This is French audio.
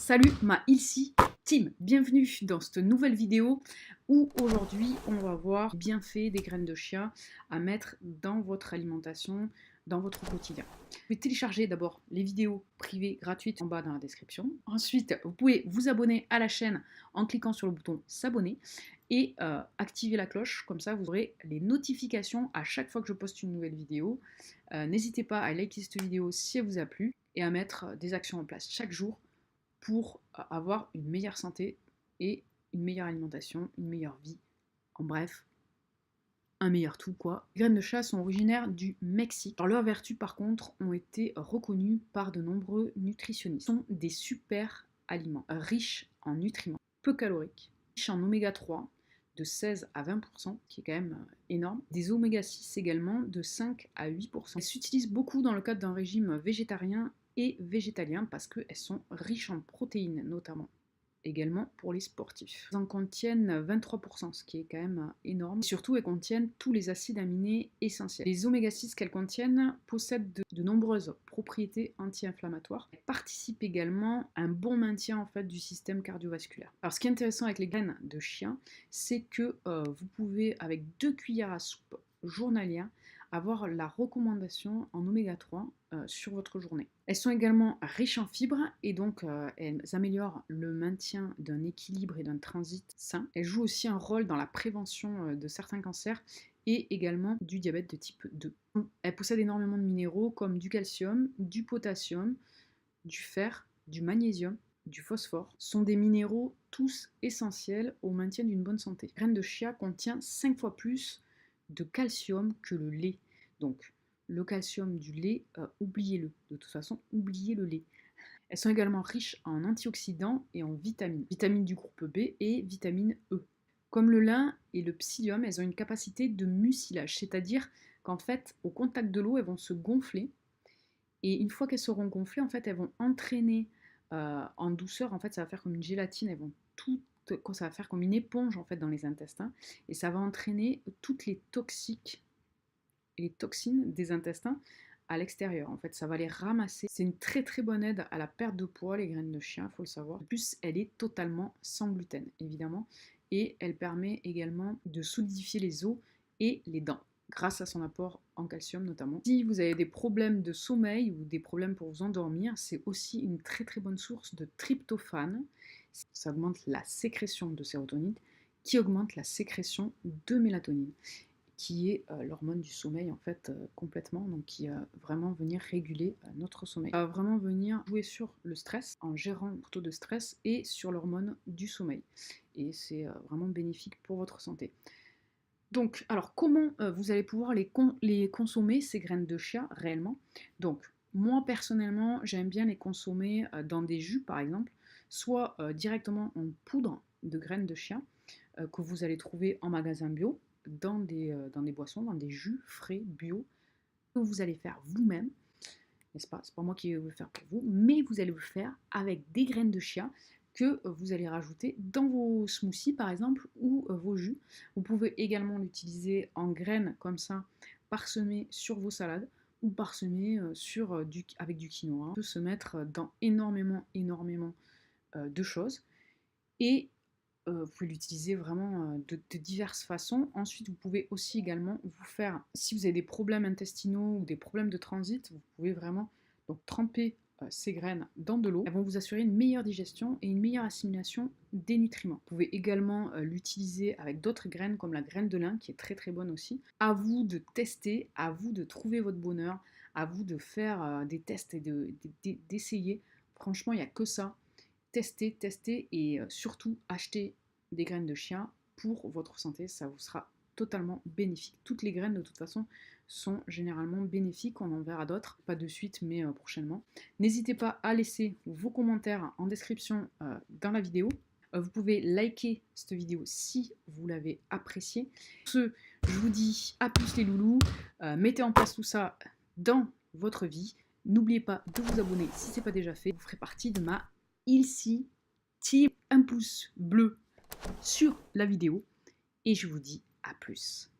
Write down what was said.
Salut ma Ilsi Team, bienvenue dans cette nouvelle vidéo où aujourd'hui on va voir les bienfaits des graines de chia à mettre dans votre alimentation, dans votre quotidien. Vous pouvez télécharger d'abord les vidéos privées gratuites en bas dans la description. Ensuite, vous pouvez vous abonner à la chaîne en cliquant sur le bouton s'abonner et activer la cloche, comme ça vous aurez les notifications à chaque fois que je poste une nouvelle vidéo. N'hésitez pas à liker cette vidéo si elle vous a plu et à mettre des actions en place chaque jour pour avoir une meilleure santé et une meilleure alimentation, une meilleure vie. En bref, un meilleur tout quoi. Les graines de chia sont originaires du Mexique. Alors leurs vertus par contre ont été reconnues par de nombreux nutritionnistes. Ce sont des super aliments, riches en nutriments, peu caloriques, riches en oméga 3 de 16 à 20%, qui est quand même énorme. Des oméga 6 également de 5 à 8%. Elles s'utilisent beaucoup dans le cadre d'un régime végétarien et végétaliens parce qu'elles sont riches en protéines notamment. Également pour les sportifs. Elles en contiennent 23%, ce qui est quand même énorme. Et surtout, elles contiennent tous les acides aminés essentiels. Les oméga 6 qu'elles contiennent possèdent de nombreuses propriétés anti-inflammatoires. Elles participent également à un bon maintien en fait, du système cardiovasculaire. Alors ce qui est intéressant avec les graines de chia, c'est que vous pouvez, avec 2 cuillères à soupe journalières, avoir la recommandation en oméga 3 sur votre journée. Elles sont également riches en fibres et donc elles améliorent le maintien d'un équilibre et d'un transit sain. Elles jouent aussi un rôle dans la prévention de certains cancers et également du diabète de type 2. Elles possèdent énormément de minéraux comme du calcium, du potassium, du fer, du magnésium, du phosphore. Ce sont des minéraux tous essentiels au maintien d'une bonne santé. La graine de chia contient 5 fois plus de calcium que le lait. Donc, le calcium du lait, oubliez-le. De toute façon, oubliez le lait. Elles sont également riches en antioxydants et en vitamines. Vitamines du groupe B et vitamine E. Comme le lin et le psyllium, elles ont une capacité de mucilage, c'est-à-dire qu'en fait, au contact de l'eau, elles vont se gonfler. Et une fois qu'elles seront gonflées, en fait, elles vont entraîner en douceur. En fait, ça va faire comme une gélatine. Elles vont ça va faire comme une éponge en fait dans les intestins. Et ça va entraîner toutes les toxiques et les toxines des intestins à l'extérieur. En fait, ça va les ramasser. C'est une très très bonne aide à la perte de poids, les graines de chia, il faut le savoir. En plus, elle est totalement sans gluten, évidemment. Et elle permet également de solidifier les os et les dents, grâce à son apport en calcium notamment. Si vous avez des problèmes de sommeil ou des problèmes pour vous endormir, c'est aussi une très très bonne source de tryptophane. Ça augmente la sécrétion de sérotonine, qui augmente la sécrétion de mélatonine, qui est l'hormone du sommeil en fait complètement, donc qui va vraiment venir réguler notre sommeil. Ça va vraiment venir jouer sur le stress, en gérant le taux de stress et sur l'hormone du sommeil. Et c'est vraiment bénéfique pour votre santé. Donc, alors comment vous allez pouvoir les consommer, ces graines de chia, réellement? Donc, moi personnellement, j'aime bien les consommer dans des jus par exemple, soit directement en poudre de graines de chia, que vous allez trouver en magasin bio, dans des boissons, dans des jus frais bio, que vous allez faire vous-même, n'est-ce pas? C'est pas moi qui vais le faire pour vous, mais vous allez le faire avec des graines de chia que vous allez rajouter dans vos smoothies par exemple ou vos jus. Vous pouvez également l'utiliser en graines comme ça, parsemées sur vos salades ou parsemées avec du quinoa. On peut se mettre dans énormément de choses et vous pouvez l'utiliser vraiment de diverses façons. Ensuite, vous pouvez aussi également vous faire, si vous avez des problèmes intestinaux ou des problèmes de transit, vous pouvez vraiment donc tremper ces graines dans de l'eau. Elles vont vous assurer une meilleure digestion et une meilleure assimilation des nutriments. Vous pouvez également l'utiliser avec d'autres graines comme la graine de lin qui est très très bonne aussi. À vous de tester, à vous de trouver votre bonheur, à vous de faire des tests et d'essayer. Franchement, il n'y a que ça. Testez et surtout achetez des graines de chia pour votre santé, ça vous sera totalement bénéfique. Toutes les graines de toute façon sont généralement bénéfiques, on en verra d'autres, pas de suite mais prochainement. N'hésitez pas à laisser vos commentaires en description dans la vidéo. Vous pouvez liker cette vidéo si vous l'avez appréciée. Pour ce, je vous dis à plus les loulous, mettez en place tout ça dans votre vie. N'oubliez pas de vous abonner si ce n'est pas déjà fait, vous ferez partie de ma Ilsi Team, un pouce bleu sur la vidéo et je vous dis à plus.